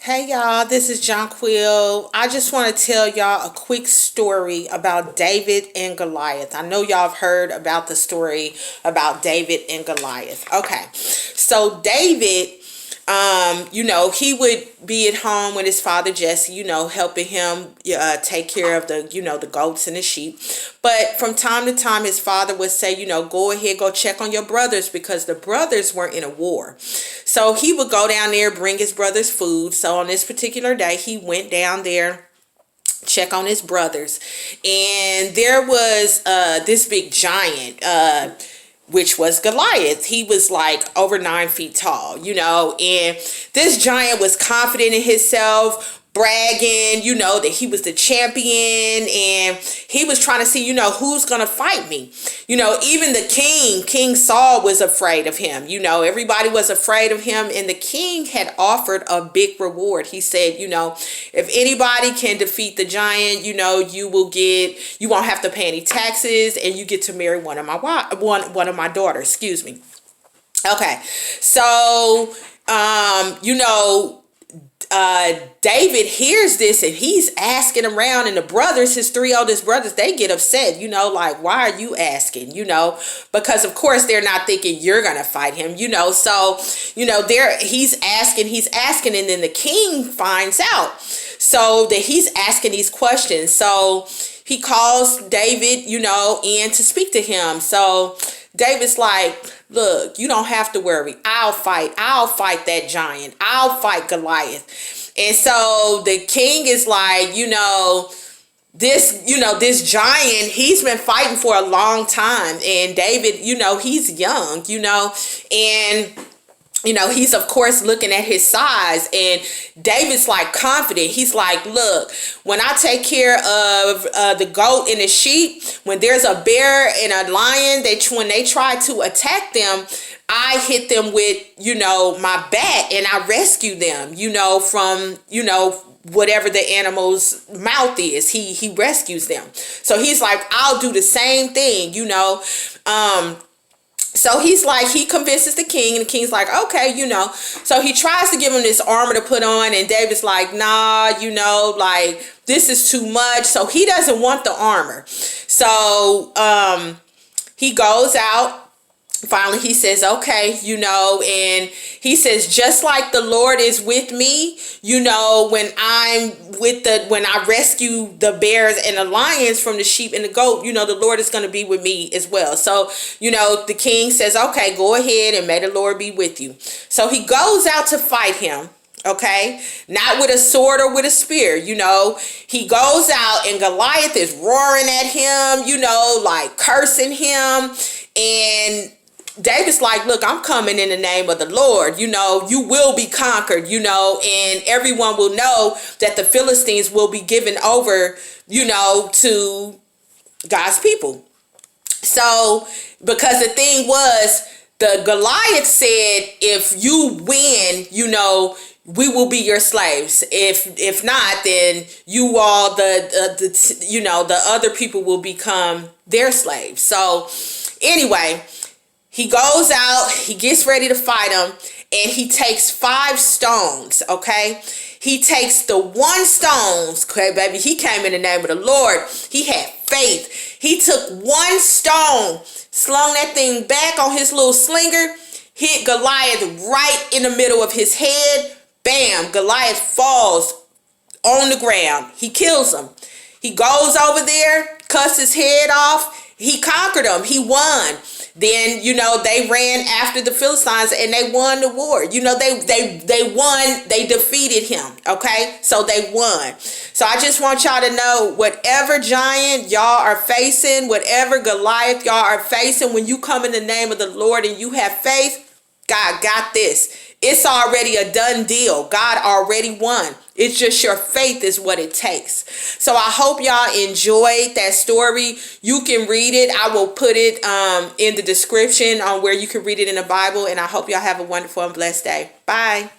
Hey y'all, this is Jonquil. I just want to tell y'all a quick story about David and Goliath. I know y'all have heard about the story about David and Goliath. Okay, so David, he would be at home with his father Jesse, helping him take care of the goats and the sheep. But from time to time, his father would say, go ahead, go check on your brothers because the brothers weren't in a war. So he would go down there, bring his brothers food. So on this particular day, he went down there, check on his brothers, and there was this big giant, which was Goliath. He was like over 9 feet tall, and this giant was confident in himself, bragging, that he was the champion, and he was trying to see, who's gonna fight me. Even the King Saul was afraid of him. Everybody was afraid of him, and the king had offered a big reward. He said, if anybody can defeat the giant, you won't have to pay any taxes, and you get to marry one of my daughters, excuse me. Okay, so David hears this and he's asking around, and the brothers, his three oldest brothers, they get upset, like, why are you asking, because of course they're not thinking you're gonna fight him, so he's asking, and then the king finds out, so that he's asking these questions. So he calls David, in to speak to him. So David's like, look, you don't have to worry. I'll fight that giant. I'll fight Goliath. And so the king is like, this giant, he's been fighting for a long time. And David, he's young, and he's of course looking at his size, and David's like confident. He's like, look, when I take care of the goat and the sheep, when there's a bear and a lion, when they try to attack them, I hit them with, my bat, and I rescue them, from, whatever the animal's mouth is. He rescues them. So he's like, I'll do the same thing, So he's like, he convinces the king, and the king's like, okay, So he tries to give him this armor to put on, and David's like, nah, like, this is too much. So he doesn't want the armor. So he goes out. Finally, he says, okay, and he says, just like the Lord is with me, when I rescue the bears and the lions from the sheep and the goat, the Lord is going to be with me as well. So, the king says, okay, go ahead, and may the Lord be with you. So he goes out to fight him. Okay, not with a sword or with a spear, he goes out, and Goliath is roaring at him, like cursing him, and David's like, look, I'm coming in the name of the Lord, you will be conquered, and everyone will know that the Philistines will be given over, to God's people. So, because the thing was, the Goliath said, if you win, we will be your slaves. If not, then you all, the other people will become their slaves. So anyway, he goes out, he gets ready to fight him, and he takes 5 stones, okay? He takes the 1 stone, okay, baby, he came in the name of the Lord. He had faith. He took 1 stone, slung that thing back on his little slinger, hit Goliath right in the middle of his head. Bam, Goliath falls on the ground. He kills him. He goes over there, cuts his head off. He conquered him. He won. Then, they ran after the Philistines, and they won the war. They won. They defeated him. Okay, so they won. So I just want y'all to know, whatever giant y'all are facing, whatever Goliath y'all are facing, when you come in the name of the Lord and you have faith, God got this. It's already a done deal. God already won. It's just your faith is what it takes. So I hope y'all enjoyed that story. You can read it. I will put it in the description on where you can read it in the Bible. And I hope y'all have a wonderful and blessed day. Bye.